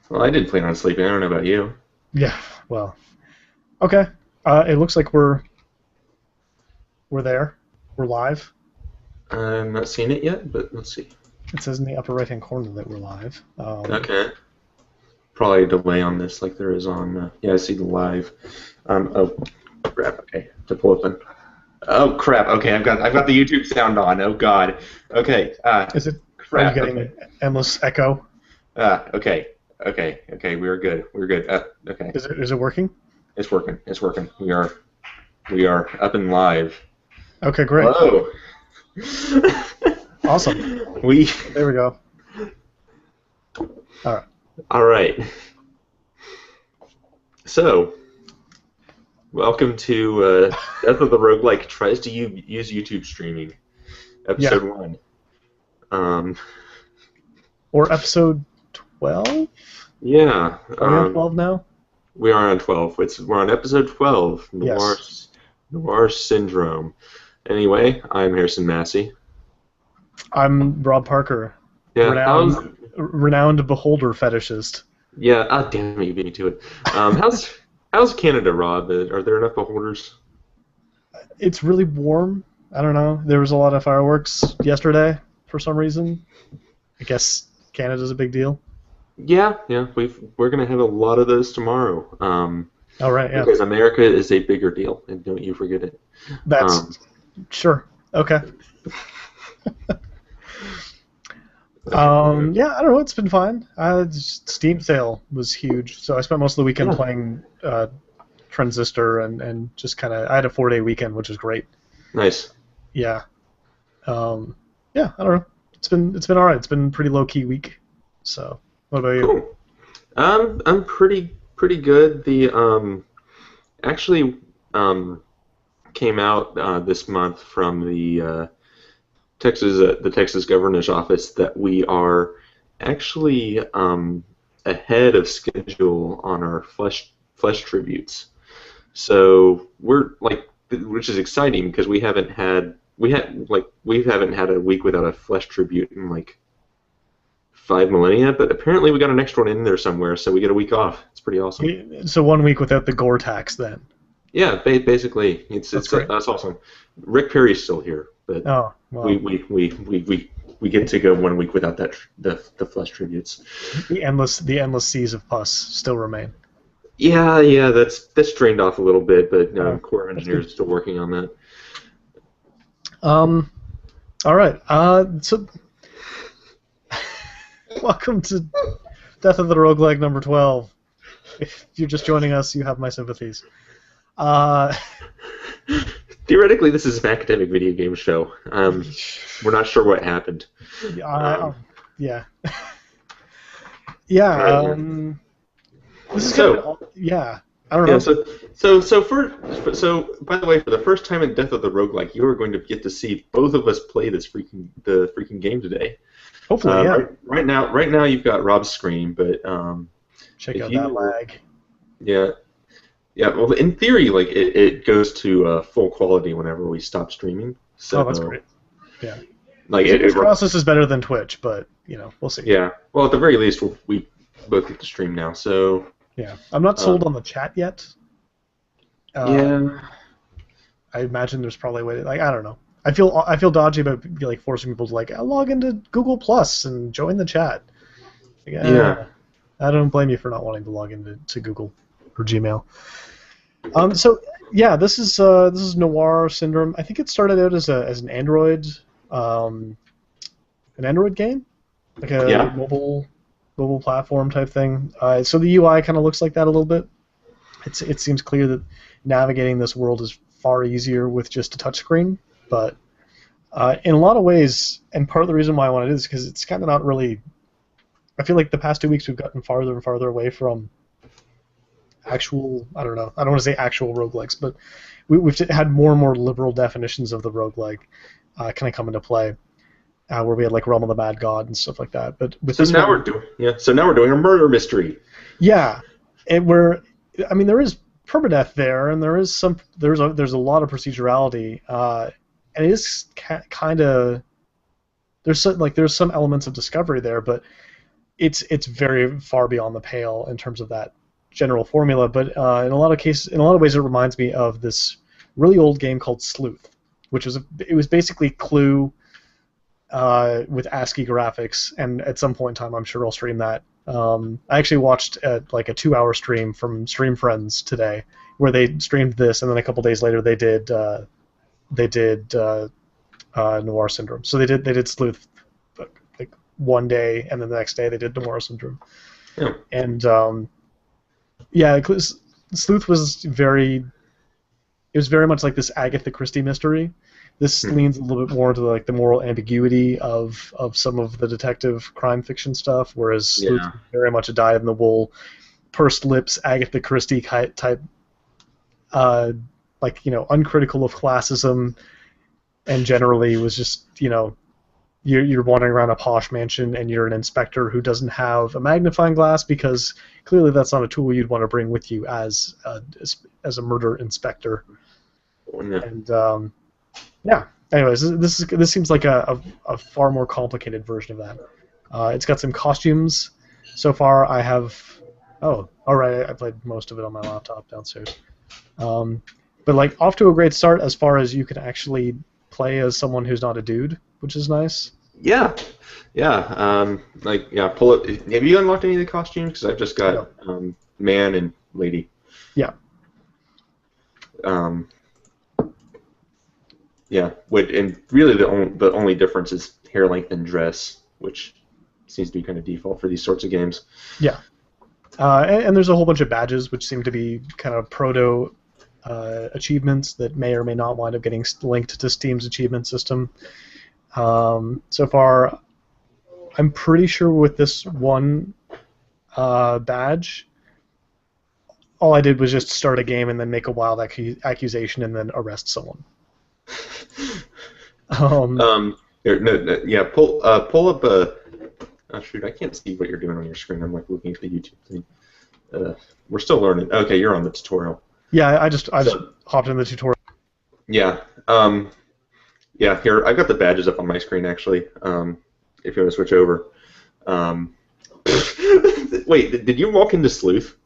Well, I did plan on sleeping. I don't know about you. Yeah. Well. Okay. It looks like we're there. We're live. I'm not seeing it yet, but let's see. It says in the upper right-hand corner that we're live. Okay. Probably a delay on this, like there is on. Yeah, I see the live. Oh crap. Okay, to pull open. Oh crap. Okay, I've got the YouTube sound on. Oh god. Okay. Is it? Are you Crap. getting Okay. endless echo? Okay. Okay. Okay. We're good. We're good. Okay. Is it working? It's working. It's working. We are up and live. Okay, great. Hello. Awesome. we. There we go. All right. All right. So, welcome to Death of the Roguelike tries to use YouTube streaming, Yeah. episode 1. Um, Or episode 12? yeah, Are we on 12 now? we are on 12. We're on episode 12, Yes. Noir Syndrome. Anyway, I'm Harrison Massey. I'm Rob Parker, Yeah, renowned beholder fetishist. yeah. Ah, damn it, you beat me to it. How's Canada, Rob? Are there enough beholders? It's really warm. I don't know. There was a lot of fireworks yesterday for some reason. I guess Canada's a big deal. Yeah, yeah. We're gonna have a lot of those tomorrow. Oh, right, yeah. Because America is a bigger deal, and don't you forget it. Um, That's sure. Okay. Yeah, I don't know. It's been fine. Steam sale was huge, so I spent most of the weekend yeah, playing Transistor and just kind of. I had a 4-day weekend, which was great. nice. Yeah. Yeah, I don't know. It's been all right. It's been a pretty low key week. So, what about you? Cool. I'm pretty good. The actually came out this month from the Texas governor's office that we are actually ahead of schedule on our flesh tributes. So we're like, which is exciting because we haven't had a week without a flesh tribute in like 5 millennia, but apparently we got an extra one in there somewhere, so we get a week off. It's pretty awesome. So 1 week without the gore tax, then. Yeah, basically, That's great. that's awesome. Rick Perry's still here, but Oh, we well, we, we, we, we, we get to go 1 week without the flesh tributes. the endless seas of pus still remain. Yeah, that's drained off a little bit, but core That's engineers good. are still working on that. Um, all right. So welcome to Death of the Roguelike number 12. If you're just joining us, you have my sympathies. Uh, Theoretically, this is an academic video game show. We're not sure what happened. yeah. Yeah. Uh, This is so gonna be, yeah. I don't yeah, know. so by the way, for the first time in Death of the Roguelike, you are going to get to see both of us play the freaking game today. Hopefully, yeah. Right now you've got Rob's screen, but Check if out you that lag. yeah. Yeah, well, in theory, like it goes to full quality whenever we stop streaming. So, Oh, that's great. Yeah. like Fingers crossed this is better than Twitch, but we'll see. yeah. Well, at the very least, we both get to stream now. So, Yeah. I'm not sold um, on the chat yet. yeah, I imagine there's probably a way to, I don't know. I feel dodgy about forcing people to log into Google Plus and join the chat. yeah. I don't blame you for not wanting to log into Google or Gmail. So yeah, this is Noir Syndrome. I think it started out as an Android game, like a Yeah. mobile platform type thing. So the UI kind of looks like that a little bit. It seems clear that navigating this world is far easier with just a touchscreen, but in a lot of ways, and part of the reason why I want to do this is because it's kind of not really. I feel like the past 2 weeks we've gotten farther and farther away from actual. I don't know. I don't want to say actual roguelikes, but we've had more and more liberal definitions of the roguelike kind of come into play, where we had Realm of the Mad God and stuff like that. But with So this now one, So now we're doing a murder mystery. yeah, I mean, there is permadeath there, and there's a lot of procedurality, and it is kind of there's some elements of discovery there, but it's very far beyond the pale in terms of that general formula. But in a lot of cases, in a lot of ways, it reminds me of this really old game called Sleuth, which was it was basically Clue with ASCII graphics. And at some point in time, I'm sure I'll stream that. I actually watched like a 2-hour stream from Stream Friends today, where they streamed this, and then a couple days later they did Noir Syndrome. So they did Sleuth like one day, and then the next day they did Noir Syndrome. Yeah. And yeah, Sleuth was very much like this Agatha Christie mystery. This leans a little bit more into like the moral ambiguity of some of the detective crime fiction stuff, whereas Sleuth was very much a dyed-in-the-wool, pursed lips Agatha Christie type, like, you know, uncritical of classism, and generally was just, you know, you're wandering around a posh mansion and you're an inspector who doesn't have a magnifying glass, because clearly that's not a tool you'd want to bring with you as a murder inspector. Yeah. And yeah. Anyways, this seems like a far more complicated version of that. It's got some costumes. So far, I have. Oh, all right. I played most of it on my laptop downstairs. But like, off to a great start as far as you can actually play as someone who's not a dude, which is nice. Yeah, yeah. Like, yeah. Pull up. Have you unlocked any of the costumes? Because I've just got man and lady. Yeah. Yeah. And really the only difference is hair length and dress, which seems to be kind of default for these sorts of games. Yeah. And there's a whole bunch of badges which seem to be kind of proto achievements that may or may not wind up getting linked to Steam's achievement system. So far, I'm pretty sure with this one badge, all I did was just start a game and then make a wild accusation and then arrest someone. Yeah. Pull up a. Oh shoot! I can't see what you're doing on your screen. I'm like looking at the YouTube thing. We're still learning. Okay, you're on the tutorial. Yeah, I just hopped in the tutorial. Yeah. Yeah. Here, I've got the badges up on my screen actually. If you want to switch over. Wait, did you walk into Sleuth?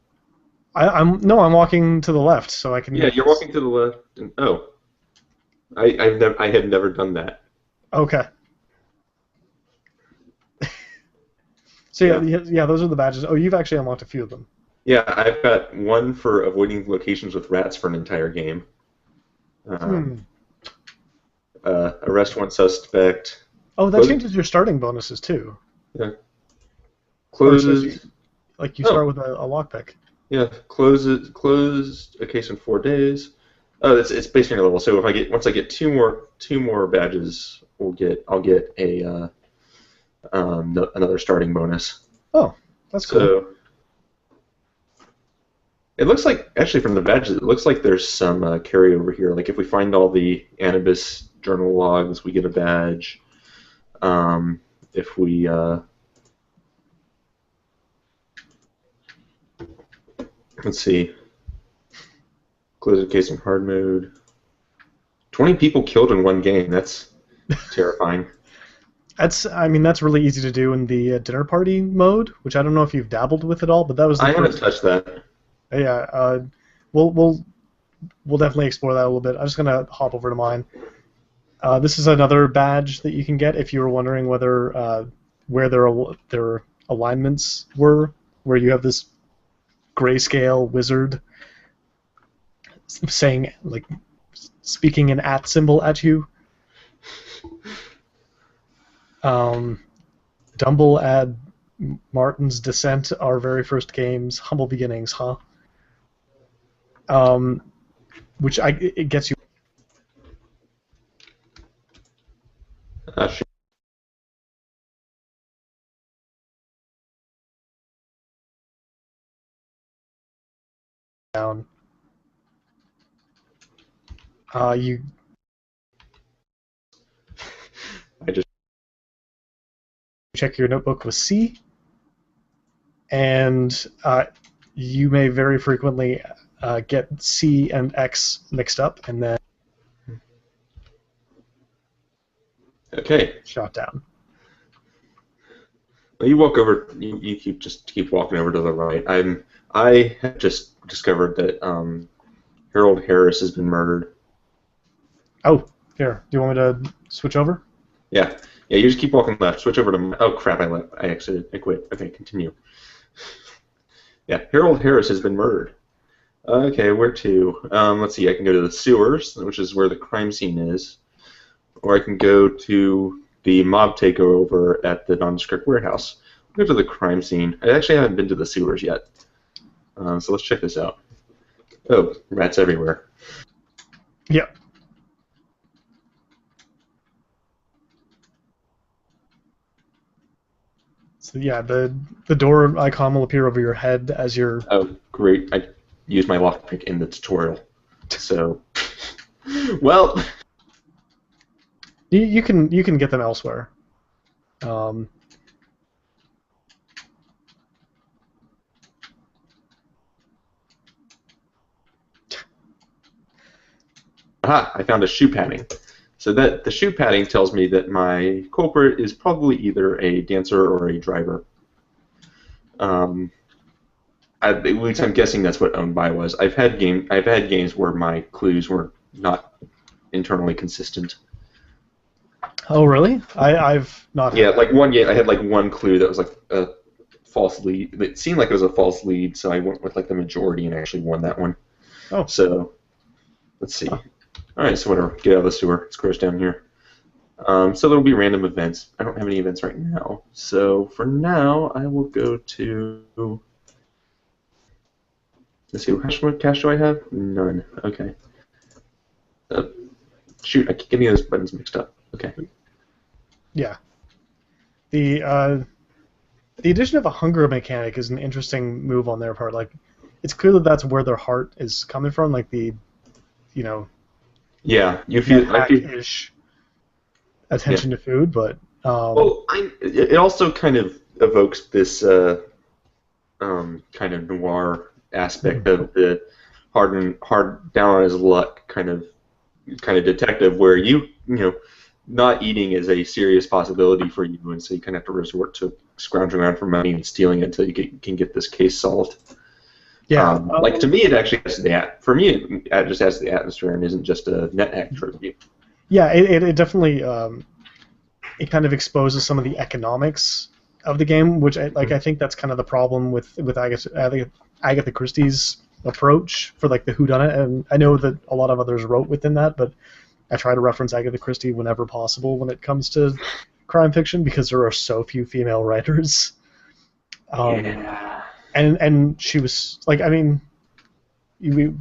I'm walking to the left, so I can. Yeah, you're walking to the left. Oh. I had never done that. Okay. So yeah, those are the badges. Oh, you've actually unlocked a few of them. Yeah, I've got one for avoiding locations with rats for an entire game. Arrest one suspect. Oh, that changes your starting bonuses too. Yeah. Close you start with a lockpick. Yeah, close a case in 4 days. Oh, it's based on your level. So once I get two more badges, I'll get a another starting bonus. Oh, that's cool. So it looks like, actually from the badges, it looks like there's some carryover here. Like if we find all the Anubis journal logs, we get a badge. If we let's see. Close the case in hard mode. 20 people killed in one game. That's terrifying. That's really easy to do in the dinner party mode, which I don't know if you've dabbled with at all, but that was. I haven't touched that. Yeah, we'll definitely explore that a little bit. I'm just gonna hop over to mine. This is another badge that you can get if you were wondering whether where their alignments were, where you have this grayscale wizard saying, like, speaking an @ symbol at you. Dumble ad Martin's Descent, our very first games, humble beginnings, huh? Which it gets you. Down. You. I just check your notebook with C, and you may very frequently get C and X mixed up, and then okay, shot down. Well, you walk over. You keep walking over to the right. I have just discovered that Harold Harris has been murdered. Oh, here. Do you want me to switch over? Yeah, yeah. You just keep walking left. Switch over to. Oh crap! I left. I exited. I quit. Okay, continue. Yeah, Harold Harris has been murdered. Okay, where to? Let's see. I can go to the sewers, which is where the crime scene is, or I can go to the mob takeover at the nondescript warehouse. I'll go to the crime scene. I actually haven't been to the sewers yet, so let's check this out. Oh, rats everywhere. Yep. So yeah, the door icon will appear over your head as you're. Oh, great. I used my lockpick in the tutorial. So, well, You can get them elsewhere. Um, aha, I found a shoe padding. So that the shoe padding tells me that my culprit is probably either a dancer or a driver. Um, at least I'm guessing that's what owned by was. I've had games where my clues were not internally consistent. oh really? I've not Yeah, had that. like one game I had like one clue that was like a false lead. It seemed like it was a false lead, so I went with like the majority and actually won that one. Oh. So let's see. Huh. All right, so whatever. Get out of the sewer. It's gross down here. So there'll be random events. I don't have any events right now. So for now, I will go to. Let's see. How much cash do I have? None. Okay. Uh, shoot, I keep getting those buttons mixed up. Okay. Yeah. The addition of a hunger mechanic is an interesting move on their part. Like, it's clear that that's where their heart is coming from. Like you know, Yeah, you net feel. I feel. hack-ish Yeah. attention to food, but Well, it also kind of evokes this kind of noir aspect of the hard down on his luck kind of detective, where you know not eating is a serious possibility for you, and so you kind of have to resort to scrounging around for money and stealing it until you can get this case solved. yeah, Like to me, it actually has for me it just has the atmosphere and isn't just a net hack trophy. yeah. It definitely it kind of exposes some of the economics of the game, which I think that's kind of the problem with Agatha Christie's approach for like the whodunit, and I know that a lot of others wrote within that, but I try to reference Agatha Christie whenever possible when it comes to crime fiction because there are so few female writers. Yeah. And she was like, I mean, we,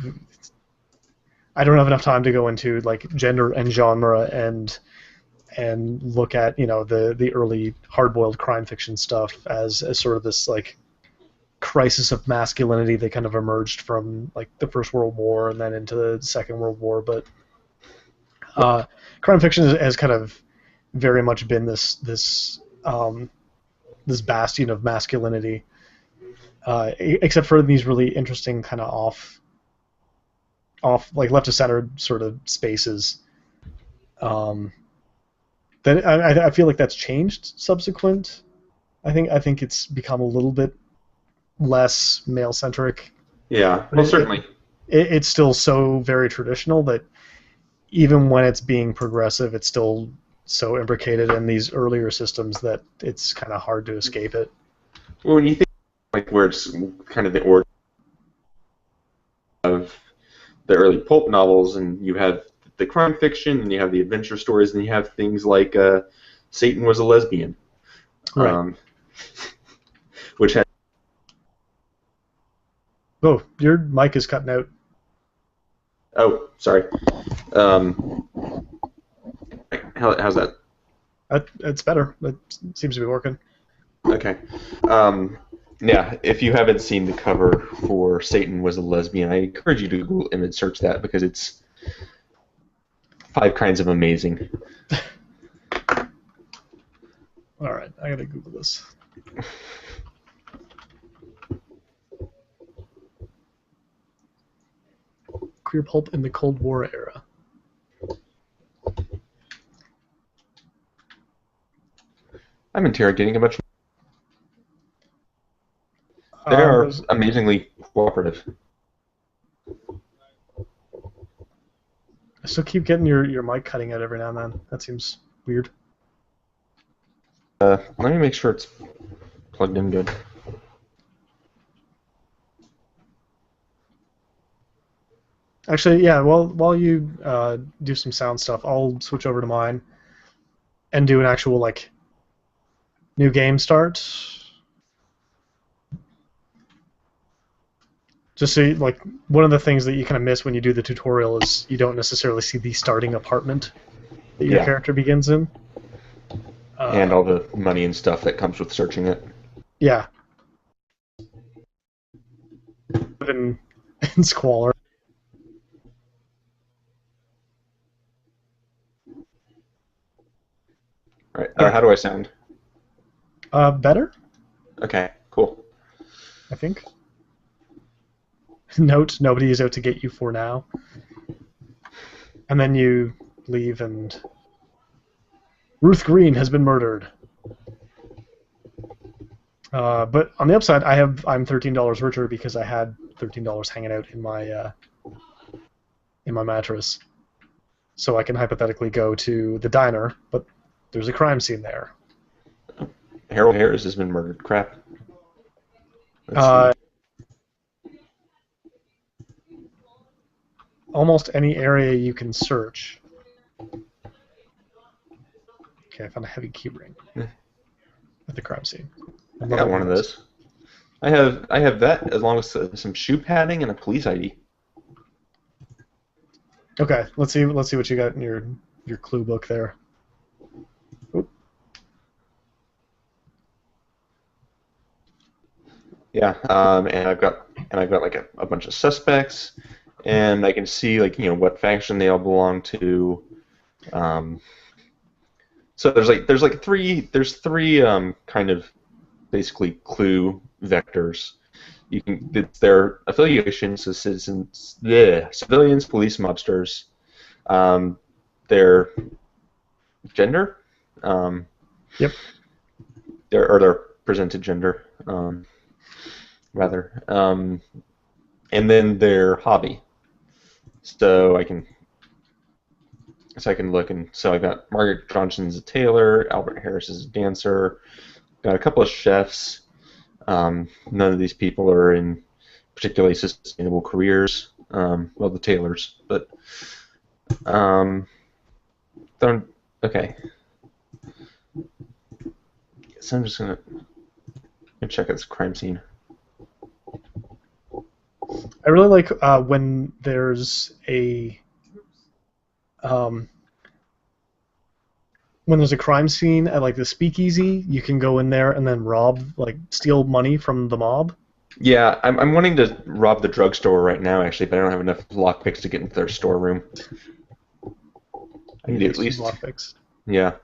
I don't have enough time to go into like gender and genre and look at the early hard-boiled crime fiction stuff as sort of this like crisis of masculinity that kind of emerged from like the First World War and then into the Second World War, but crime fiction has kind of very much been this bastion of masculinity, except for these really interesting kind of off like left of center sort of spaces. Um, that I feel like that's changed subsequent. I think it's become a little bit less male centric. Yeah. But Well, certainly. it's still so very traditional that even when it's being progressive, it's still so imbricated in these earlier systems that it's kind of hard to escape it. Well, when you think like where it's kind of the origin of the early pulp novels, and you have the crime fiction, and you have the adventure stories, and you have things like Satan was a lesbian, Right. um, which had. Oh, your mic is cutting out. Oh, sorry. Um, how's that? It's better. It seems to be working. Okay. Yeah, if you haven't seen the cover for Satan was a lesbian, I encourage you to Google image search that because it's 5 kinds of amazing. All right, I gotta Google this. Queer pulp in the Cold War era. I'm interrogating a bunch. They are There's, amazingly cooperative. I still keep getting your mic cutting out every now and then. That seems weird. Let me make sure it's plugged in good. Actually, yeah. While you do some sound stuff, I'll switch over to mine and do an actual like new game start. Just so like one of the things that you kind of miss when you do the tutorial is you don't necessarily see the starting apartment that your Yeah, character begins in. and all the money and stuff that comes with searching it. Yeah. In, in Squalor. All right. Yeah. How do I sound? Better, Okay, cool. I think. Note, nobody is out to get you for now. And then you leave and Ruth Green has been murdered. But on the upside, I'm $13 richer because I had $13 hanging out in my mattress. So I can hypothetically go to the diner, but there's a crime scene there. Harold Harris has been murdered. Crap. Let's Uh, see. Almost any area you can search. Okay, I found a heavy key ring at the crime scene. I got one of those. I have that as long as some shoe padding and a police ID. Okay, let's see what you got in your clue book there. Oop. Yeah, and I've got like a bunch of suspects, and I can see like what faction they all belong to. So there's three kind of basically clue vectors. It's their affiliations, so civilians, police, mobsters, their gender, Yep. their presented gender, rather, and then their hobby. So I can look, and so I got Margaret Johnson's a tailor, Albert Harris is a dancer, got a couple of chefs. None of these people are in particularly sustainable careers. Well, the tailors, but okay. So I'm just gonna check out this crime scene. I really like when there's a when there's a crime scene at like the speakeasy, you can go in there and then steal money from the mob. Yeah, I'm wanting to rob the drugstore right now, actually, but I don't have enough lockpicks to get into their storeroom. I need at least lockpicks. Yeah.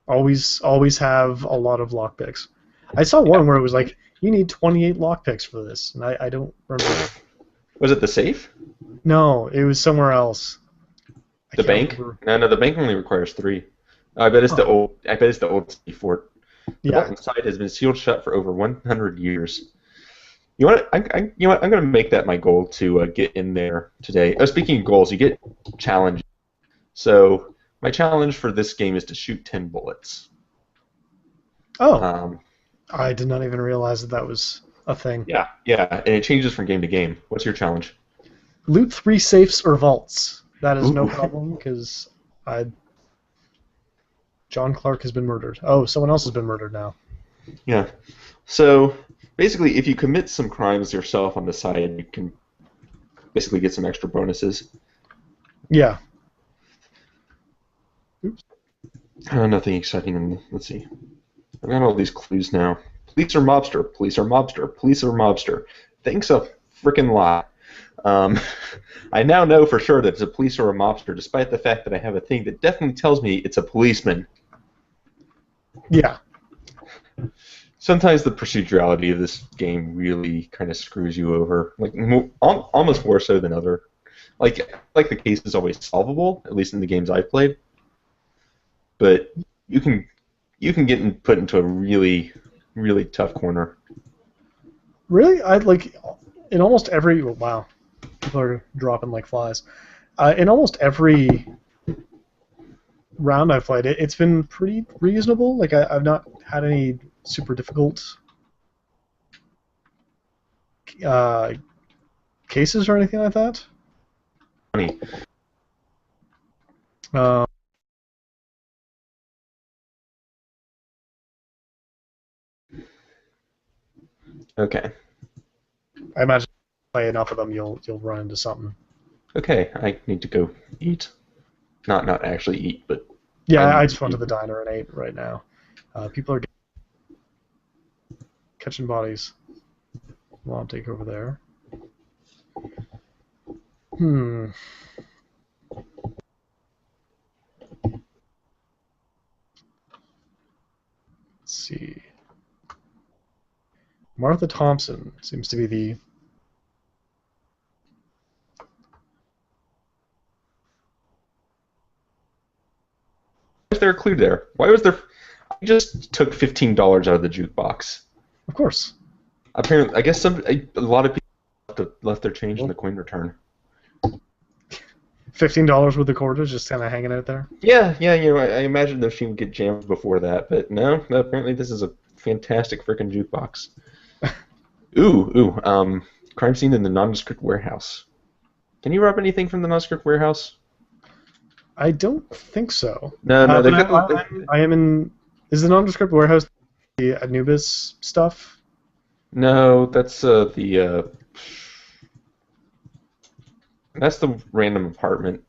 Always have a lot of lockpicks. I saw one where it was like you need 28 lockpicks for this, and I don't remember. Was it the safe? No, it was somewhere else. The bank? No, the bank only requires 3. I bet it's the old. I bet it's the old city fort. The vault inside has been sealed shut for over 100 years. You want? I'm going to make that my goal to get in there today. Speaking of goals, you get challenges. So my challenge for this game is to shoot 10 bullets. Oh. I did not even realize that was a thing. Yeah, and it changes from game to game. What's your challenge? Loot 3 safes or vaults. That is no problem because John Clark has been murdered. Oh, someone else has been murdered now. Yeah. So basically, if you commit some crimes yourself on the side, you can basically get some extra bonuses. Yeah. Oops. Nothing exciting. Let's see. I've got all these clues now. Police are mobster. Police are mobster. Police are mobster. Thanks a frickin' lot. I now know for sure that it's a police or a mobster, despite the fact that I have a thing that definitely tells me it's a policeman. Yeah. Sometimes the procedurality of this game really kind of screws you over, like almost more so than other. Like the case is always solvable, at least in the games I've played. But you can get put into a really, really tough corner. Really, I like in almost every. Wow, people are dropping like flies. In almost every round I've played, it's been pretty reasonable. Like I've not had any super difficult uh, cases or anything like that. Funny. Uh, Okay. I imagine if you play enough of them, you'll run into something. Okay, I need to go eat. Not actually eat, but I Yeah, need I to just went to eat. the diner and ate right now. People are catching bodies. Well, I'll take over there. Hmm. Let's see. Martha Thompson seems to be the. Why is there a clue there? Why was there? I just took $15 out of the jukebox. Of course. Apparently, I guess a lot of people left their change in the coin return. $15 worth of quarters just kind of hanging out there. Yeah, I imagine the machine would get jammed before that, but no, apparently this is a fantastic freaking jukebox. Crime scene in the nondescript warehouse. Can you rob anything from the nondescript warehouse? I don't think so. No, they've But got the. I am in. Is the nondescript warehouse the Anubis stuff? No, that's that's the random apartment.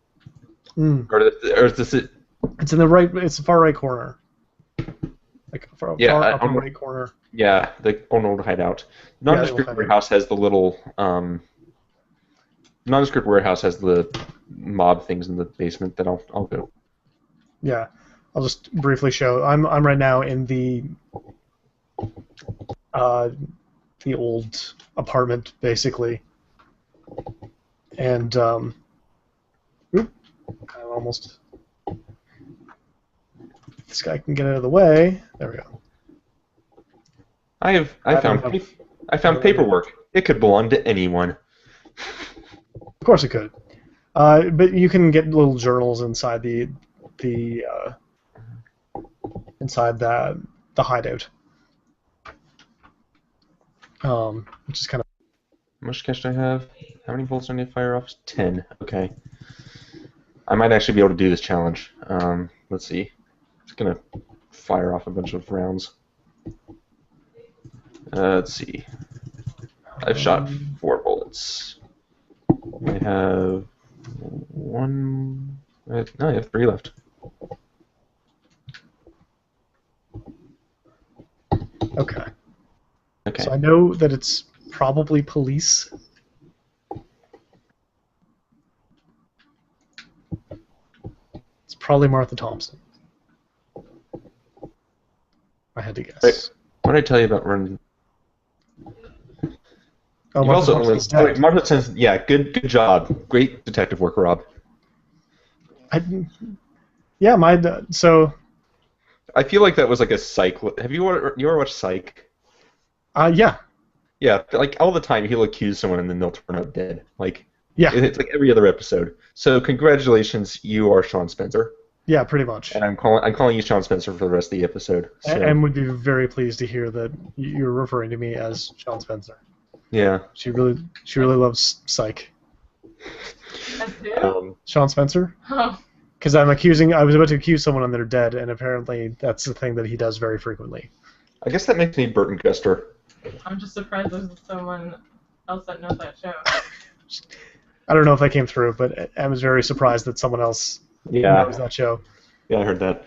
Mm. Or is this it? It's in the right. It's the far right corner. Like far upper right corner. Yeah, the old hideout. Nondescript warehouse has the little nondescript warehouse has the mob things in the basement that I'll go. Yeah, I'll just briefly show. I'm right now in the old apartment basically, and oop, I almost. This guy can get out of the way. There we go. I found paperwork. It could belong to anyone. Of course it could. But you can get little journals inside the inside the hideout, which is kind of. How much cash do I have? How many bullets do I need to fire off? 10. Okay. I might actually be able to do this challenge. Let's see. Just gonna fire off a bunch of rounds. Let's see. I've shot 4 bullets. I have 1. No, I have 3 left. Okay. Okay. So I know that it's probably police. It's probably Martha Thompson. I had to guess. Right. What did I tell you about running? Oh, Martha Thompson's dead. Yeah, good job. Great detective work, Rob. Yeah, so. I feel like that was like a Psych. Have you ever watched Psych? Yeah. Yeah, like all the time he'll accuse someone and then they'll turn out dead. Like, yeah, it's like every other episode. So congratulations, you are Sean Spencer. Yeah, pretty much. And I'm calling you Sean Spencer for the rest of the episode. So. And would be very pleased to hear that you're referring to me as Sean Spencer. Yeah. She really loves Psych. Sean Spencer? Because I was about to accuse someone and they're dead, and apparently that's the thing that he does very frequently. I guess that makes me Burton Guster. I'm just surprised there's someone else that knows that show. I don't know if that came through, but I was very surprised that someone else knows that show. Yeah, I heard that.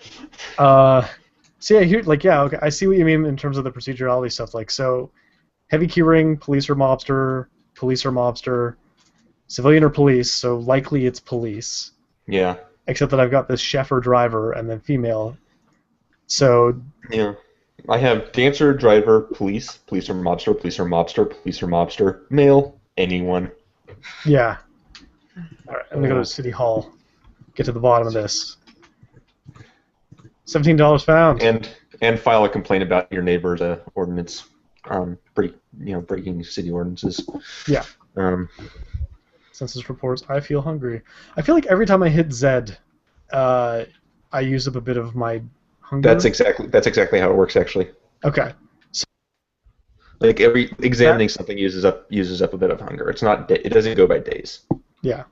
So okay, I see what you mean in terms of the procedurality stuff. Like, so, heavy keyring, police or mobster, civilian or police, so likely it's police. Yeah. Except that I've got this chef or driver and then female. So. Yeah. I have dancer, driver, police or mobster, police or mobster, male, anyone. Yeah. All right, I'm gonna go to City Hall. Get to the bottom of this. $17 found. And file a complaint about your neighbor's ordinance. breaking city ordinances. Yeah. Census reports. I feel hungry. I feel like every time I hit Z, I use up a bit of my hunger. That's exactly how it works, actually. Okay. Like examining something uses up a bit of hunger. It doesn't go by days. Yeah.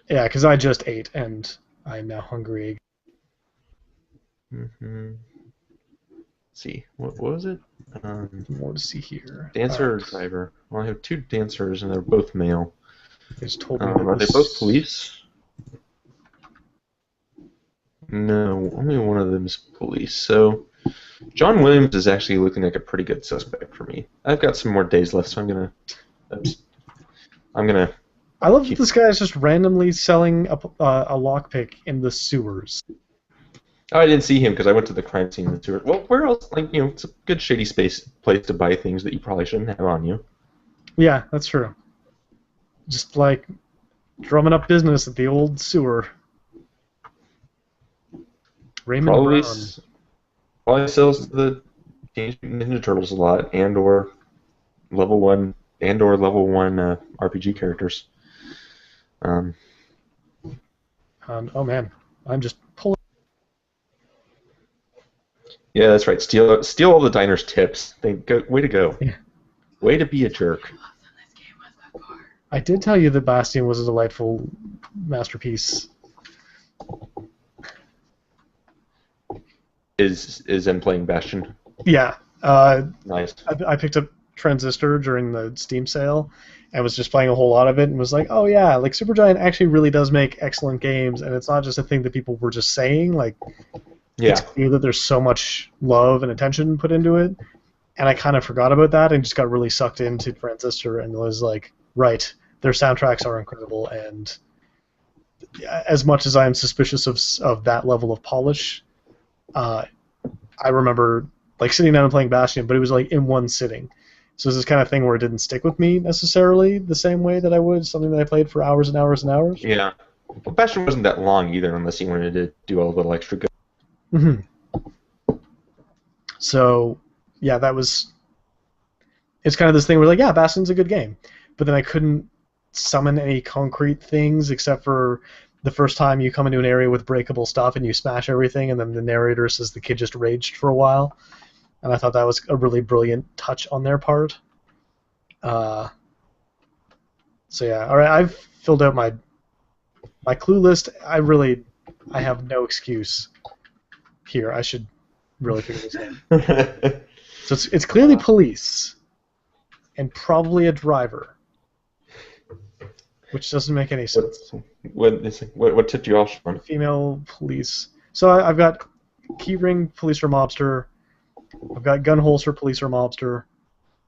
Yeah, because I just ate and I'm now hungry. Let's see, what was it? More to see here. Dancer or driver? Well, I have 2 dancers and they're both male. They just told me Are they both police? No, only one of them is police. So John Williams is actually looking like a pretty good suspect for me. I've got some more days left, so I'm gonna. I love that this guy is just randomly selling a lockpick in the sewers. Oh, I didn't see him because I went to the crime scene in the sewer. Well, where else? It's a good shady place to buy things that you probably shouldn't have on you. Yeah, that's true. Just like drumming up business at the old sewer. Raymond Brown. Probably sells to the Teenage Mutant Ninja Turtles a lot, and/or level 1 RPG characters. Oh man, I'm just pulling. Yeah, that's right. Steal all the diner's tips. Way to go. Yeah. Way to be a jerk. I did tell you that Bastion was a delightful masterpiece. Is M playing Bastion? Yeah. Nice. I picked up Transistor during the Steam sale and was just playing a whole lot of it and was like, oh yeah, like Supergiant actually really does make excellent games, and it's not just a thing that people were just saying. Like, it's clear that there's so much love and attention put into it, and I kind of forgot about that and just got really sucked into Transistor and was like, right, their soundtracks are incredible, and as much as I am suspicious of that level of polish, I remember like sitting down and playing Bastion, but it was like in one sitting. So it's this kind of thing where it didn't stick with me necessarily the same way that I would something that I played for hours and hours and hours. Yeah. Well, Bastion wasn't that long either, unless you wanted to do a little extra good. Mm-hmm. So, yeah, it's kind of this thing where, like, yeah, Bastion's a good game. But then I couldn't summon any concrete things except for the first time you come into an area with breakable stuff and you smash everything, and then the narrator says the kid just raged for a while. And I thought that was a really brilliant touch on their part. So yeah, all right, I've filled out my clue list. I have no excuse here. I should really figure this out. So it's clearly police, and probably a driver, which doesn't make any sense. What tipped you off, Sean? Female police. So I've got keyring police or mobster. I've got gun holster police or mobster.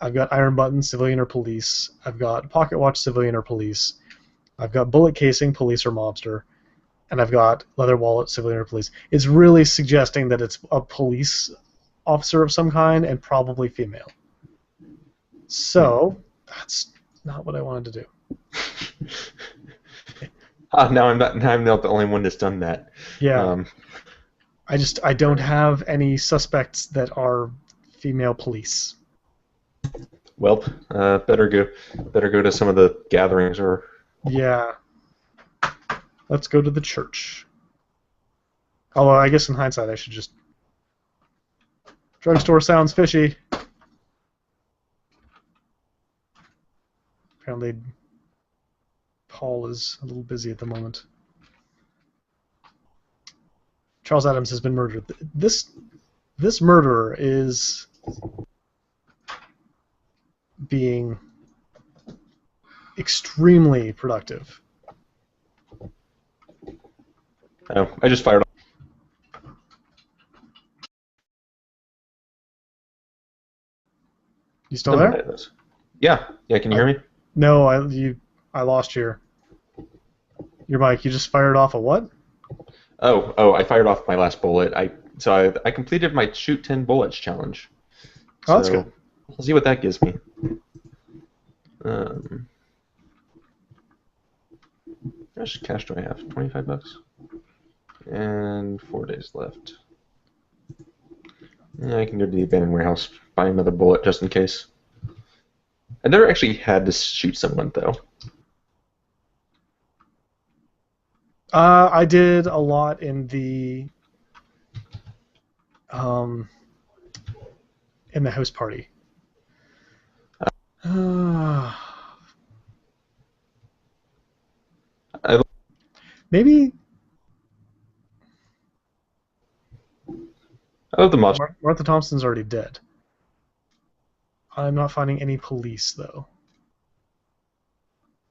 I've got iron button civilian or police. I've got pocket watch civilian or police. I've got bullet casing police or mobster. And I've got leather wallet civilian or police. It's really suggesting that it's a police officer of some kind and probably female. So that's not what I wanted to do. Now I'm not the only one that's done that. Yeah. I don't have any suspects that are female police. Well, better go to some of the gatherings or. Yeah. Let's go to the church. Although I guess in hindsight I should just. Drugstore sounds fishy. Apparently, Paul is a little busy at the moment. Charles Adams has been murdered. This murderer is being extremely productive. Oh, I just fired off. You still there? Yeah. Can you hear me? No, I lost your mic. You just fired off a what? Oh, I fired off my last bullet. I completed my shoot 10 bullets challenge. Oh, that's good. We'll see what that gives me. How much cash do I have? $25? And 4 days left. I can go to the abandoned warehouse, buy another bullet just in case. I never actually had to shoot someone though. I did a lot in the um, house party. I Maybe love the mob. Martha Thompson's already dead. I'm not finding any police though,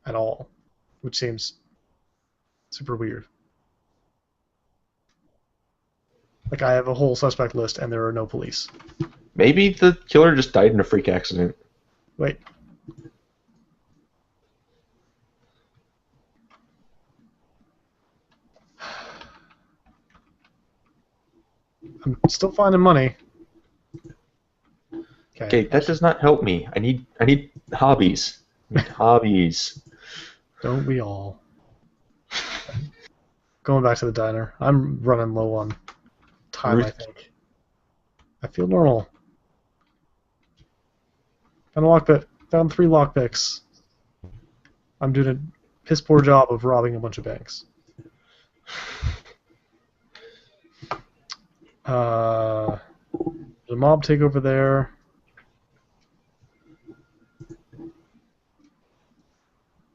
at all, which seems super weird. Like I have a whole suspect list and there are no police. Maybe the killer just died in a freak accident. Wait. I'm still finding money. Okay, that does not help me. I need hobbies. I need hobbies. Don't we all? Going back to the diner. I'm running low on time, I think. I feel normal. Found a lockpick. Found 3 lockpicks. I'm doing a piss poor job of robbing a bunch of banks. There's a mob takeover there.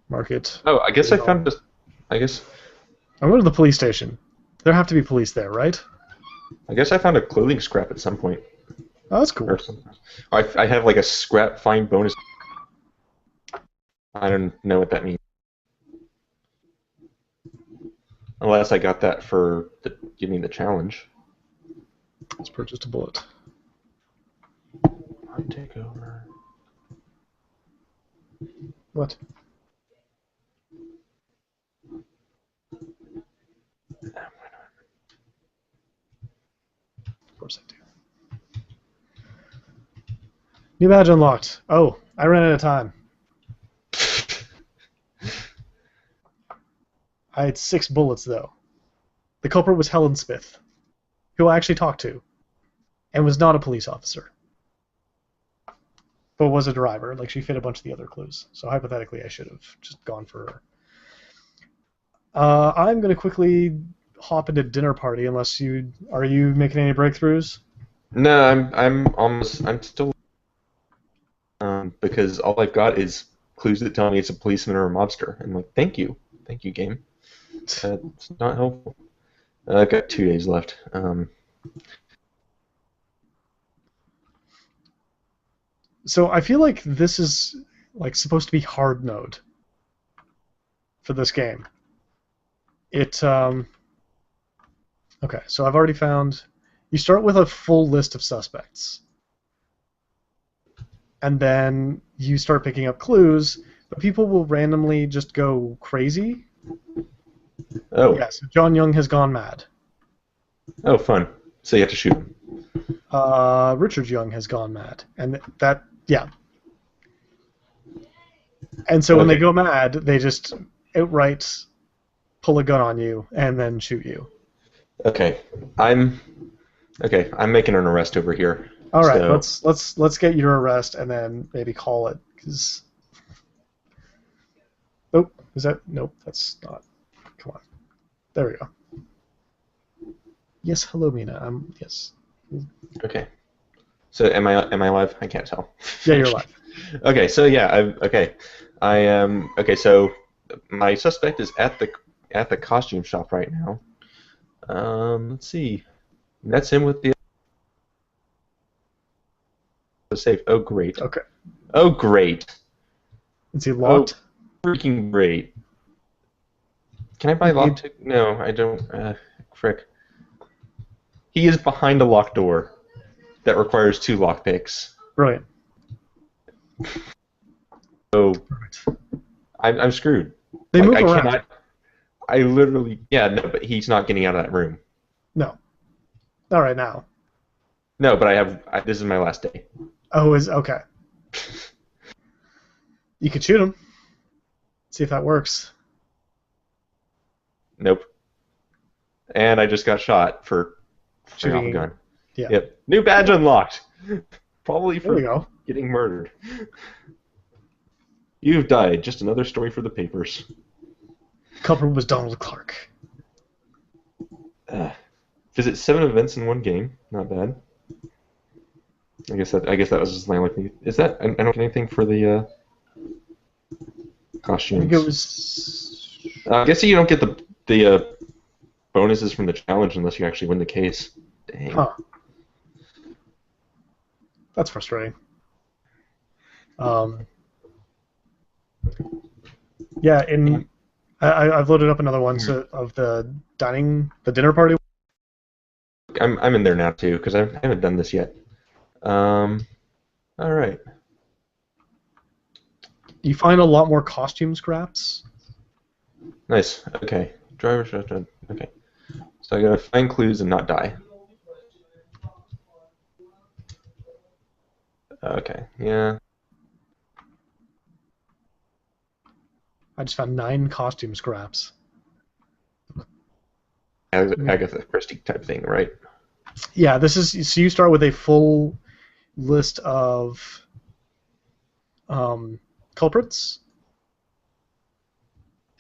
Market. Oh, I guess I found this. I guess. I'm going to the police station. There have to be police there, right? I guess I found a clothing scrap at some point. Oh, that's cool. Or something. I have like a scrap find bonus. I don't know what that means. Unless I got that for giving the challenge. Let's purchase a bullet. I'll take over. What? Of course I do. New badge unlocked. Oh, I ran out of time. I had 6 bullets, though. The culprit was Helen Smith, who I actually talked to, and was not a police officer, but was a driver. Like, she fit a bunch of the other clues. So hypothetically, I should have just gone for her. I'm going to quickly hop into dinner party, unless you... Are you making any breakthroughs? No, I'm still because all I've got is clues that tell me it's a policeman or a mobster. And like, thank you, game. It's not helpful. I've got 2 days left. So I feel like this is like supposed to be hard mode for this game. Okay, so I've already found. You start with a full list of suspects, and then you start picking up clues, but people will randomly just go crazy. Oh. Yeah, so John Young has gone mad. Oh, fun. So you have to shoot him. Richard Young has gone mad, and yeah. And so when they go mad, they just outright pull a gun on you and then shoot you. Okay, I'm making an arrest over here. All right, so let's get your arrest and then maybe call it. Cause... Oh, is that? Nope, that's not. Come on. There we go. Yes, hello, Mina. Yes. Okay. So am I live? I can't tell. Yeah, you're live. Okay, so yeah, I am okay. So my suspect is at the costume shop right now. Let's see. That's him with the safe. Oh great. Okay. Oh great. Is he locked? Oh, freaking great. Can I buy locked? No, I don't. Frick. He is behind a locked door that requires 2 lockpicks. Brilliant. So I'm screwed. They move I around. cannot. I literally. Yeah, no, but he's not getting out of that room. No. Not right now. No, but this is my last day. Oh, okay. You could shoot him. See if that works. Nope. And I just got shot for shooting a gun. Yeah. Yep. New badge unlocked. Probably There we for go. getting murdered. You've died. Just another story for the papers. Culprit was Donald Clark. Visit 7 events in one game. Not bad. I guess that was just my only. Is that? I don't get anything for the I costumes. think it was. I guess you don't get the bonuses from the challenge unless you actually win the case. Dang. Huh. That's frustrating. Yeah, I've loaded up another one of the dinner party. I'm in there now too because I haven't done this yet. All right. You find a lot more costume scraps. Nice. Okay. Driver shotgun. Okay. So I gotta find clues and not die. Okay. Yeah. I just found 9 costume scraps. Agatha Christie type thing, right? Yeah, this is so you start with a full list of culprits,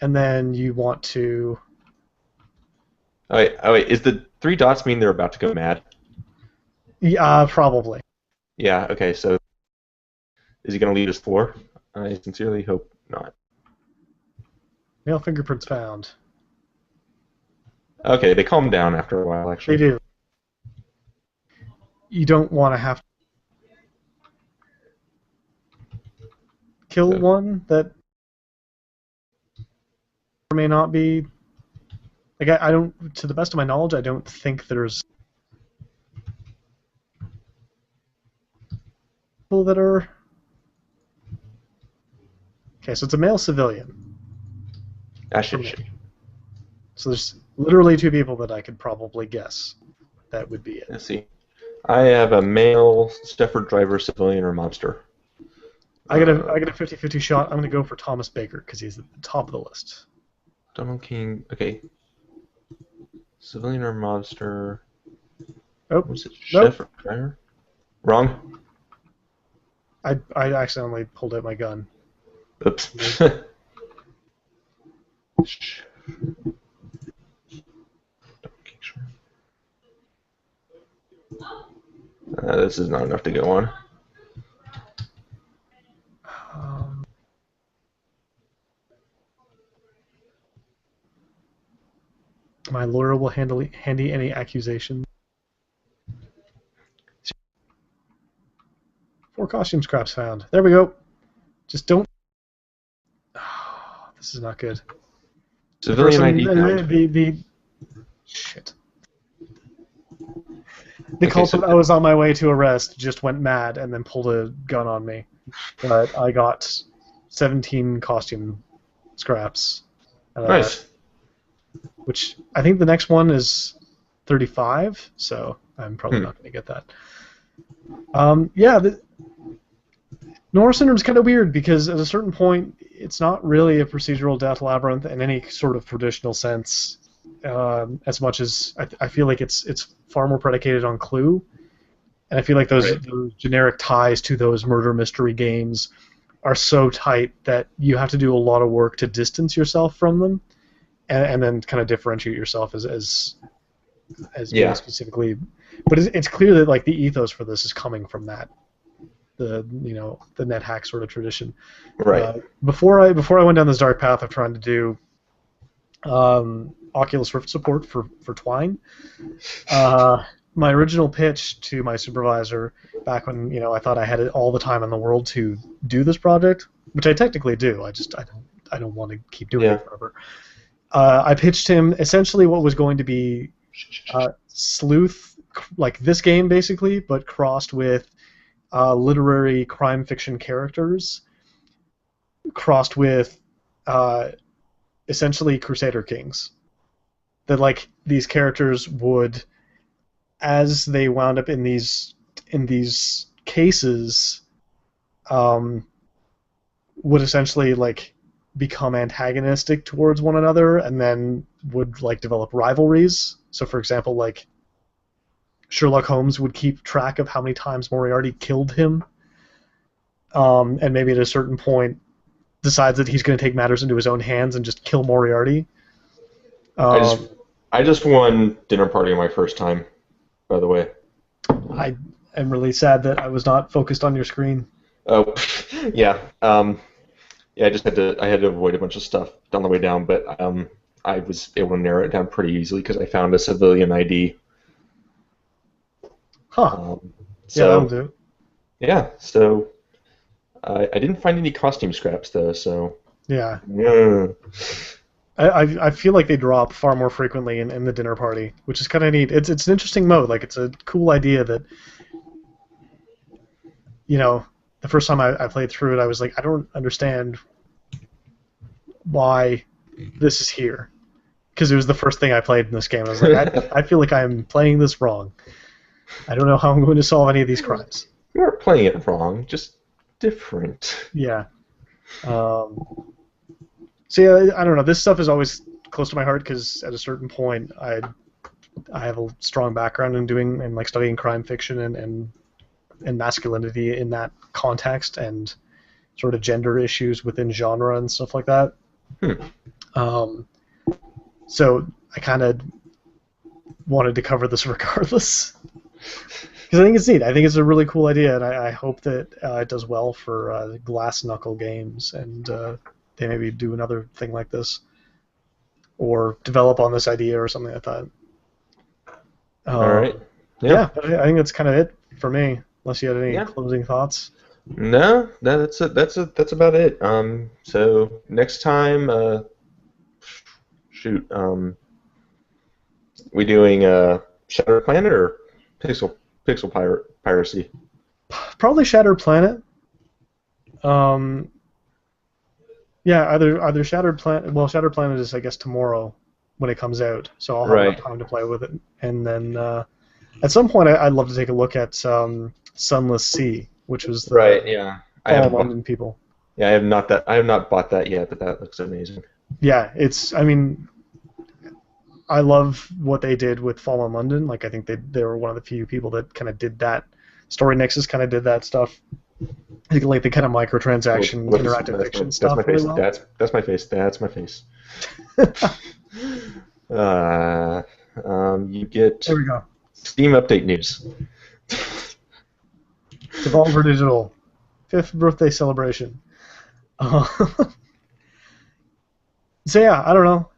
and then you want to. Oh wait. Is the 3 dots mean they're about to go mad? Yeah, probably. Yeah. Okay. So is he gonna lead us 4? I sincerely hope not. Male fingerprints found. Okay, they calm down after a while, They actually. do. You don't want to have to kill one that may not be. Like I don't, to the best of my knowledge, I don't think there's people that are. Okay, so it's a male civilian. Shit. So there's literally 2 people that I could probably guess. That would be it. Let's see. I have a male Stefford driver, civilian, or mobster. I get a 50-50 shot. I'm going to go for Thomas Baker because he's at the top of the list. Donald King. Okay. Civilian or mobster? Oh, Was it nope. chef or driver? Wrong. I accidentally pulled out my gun. Oops. This is not enough to go on. My lawyer will handy any accusation. 4 costume scraps found. There we go. Just don't. Oh, this is not good. Civilian ID found. The shit. The culprit I was on my way to arrest just went mad and then pulled a gun on me. But I got 17 costume scraps. Nice. Which I think the next one is 35, so I'm probably not going to get that. Noir Syndrome is kind of weird because at a certain point, it's not really a procedural death labyrinth in any sort of traditional sense, as much as I feel like it's far more predicated on clue, and I feel like those generic ties to those murder mystery games are so tight that you have to do a lot of work to distance yourself from them, and then kind of differentiate yourself as being specifically. But it's clear that like the ethos for this is coming from that. The NetHack sort of tradition. Right. Before I went down this dark path of trying to do Oculus Rift support for Twine, my original pitch to my supervisor back when I thought I had all the time in the world to do this project, which I technically do. I don't want to keep doing it forever. I pitched him essentially what was going to be sleuth, like this game basically, but crossed with literary crime fiction characters, crossed with essentially Crusader Kings. That like these characters would, as they wound up in these cases, would essentially like become antagonistic towards one another, and then would like develop rivalries. So, for example, like Sherlock Holmes would keep track of how many times Moriarty killed him, and maybe at a certain point decides that he's going to take matters into his own hands and just kill Moriarty. I just won dinner party my first time, by the way. I am really sad that I was not focused on your screen. Oh, yeah. Yeah, I had to avoid a bunch of stuff on the way down, but I was able to narrow it down pretty easily because I found a civilian ID. Huh. So, yeah, that'll do. Yeah, so I didn't find any costume scraps though. So yeah. Yeah. I feel like they drop far more frequently in the dinner party, which is kind of neat. It's an interesting mode. Like, it's a cool idea that, you know, the first time I played through it, I was like, I don't understand why this is here, because it was the first thing I played in this game. I was like, I feel like I'm playing this wrong. I don't know how I'm going to solve any of these crimes. You aren't playing it wrong, just different. Yeah. So yeah, I don't know. This stuff is always close to my heart because at a certain point, I have a strong background in doing and like studying crime fiction and masculinity in that context and sort of gender issues within genre and stuff like that. So I kind of wanted to cover this regardless because I think it's neat. I think it's a really cool idea, and I hope that it does well for Glass Knuckle Games and they maybe do another thing like this or develop on this idea or something like that. All right. Yeah, but I think that's kind of it for me. Unless you had any closing thoughts. No, that's about it. So next time, we doing Shattered Planet or Pixel Piracy? Probably Shattered Planet. Yeah, either Shattered Planet. Well, Shattered Planet is, I guess, tomorrow when it comes out, so I'll have enough time to play with it. And then at some point, I'd love to take a look at Sunless Sea, which was the London people. Yeah, I have not bought that yet, but that looks amazing. Yeah, I mean, I love what they did with Fallen London. Like, I think they were one of the few people that kind of did that. Story Nexus kind of did that stuff. I think like the kind of microtransaction interactive fiction stuff. That's my face. Well. That's my face. That's my face. You get. There we go. Steam update news. Devolver Digital, 5th birthday celebration. So yeah, I don't know.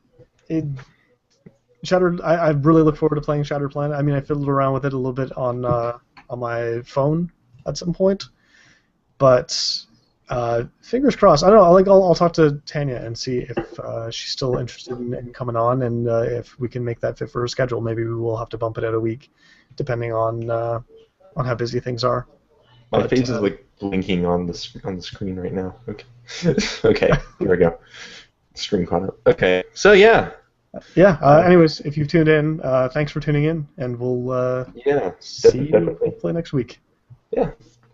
Shattered. I really look forward to playing Shattered Planet. I mean, I fiddled around with it a little bit on my phone at some point, but fingers crossed. I don't know. I'll talk to Tanya and see if she's still interested in coming on, and if we can make that fit for her schedule. Maybe we will have to bump it out a week, depending on how busy things are. My face is like blinking on the screen right now. Okay. Okay. Here we go. Screen caught up. Okay. So yeah. Yeah. Anyways, if you've tuned in, thanks for tuning in, and we'll see you hopefully next week. Yeah.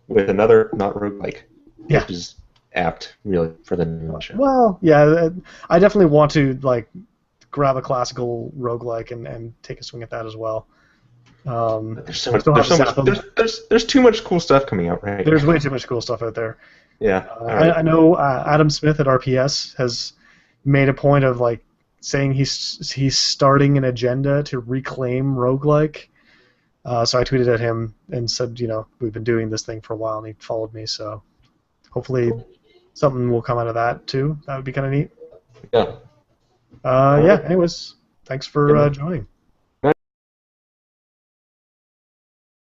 With another not roguelike. Yeah. Which is apt, really, for the new show. Well, yeah, I definitely want to like grab a classical roguelike and take a swing at that as well. There's too much cool stuff coming out, right? There's way too much cool stuff out there. Yeah. I know Adam Smith at RPS has made a point of like saying he's starting an agenda to reclaim roguelike. So I tweeted at him and said, we've been doing this thing for a while, and he followed me. So hopefully something will come out of that too. That would be kind of neat. Yeah. Yeah. Anyways, thanks for joining.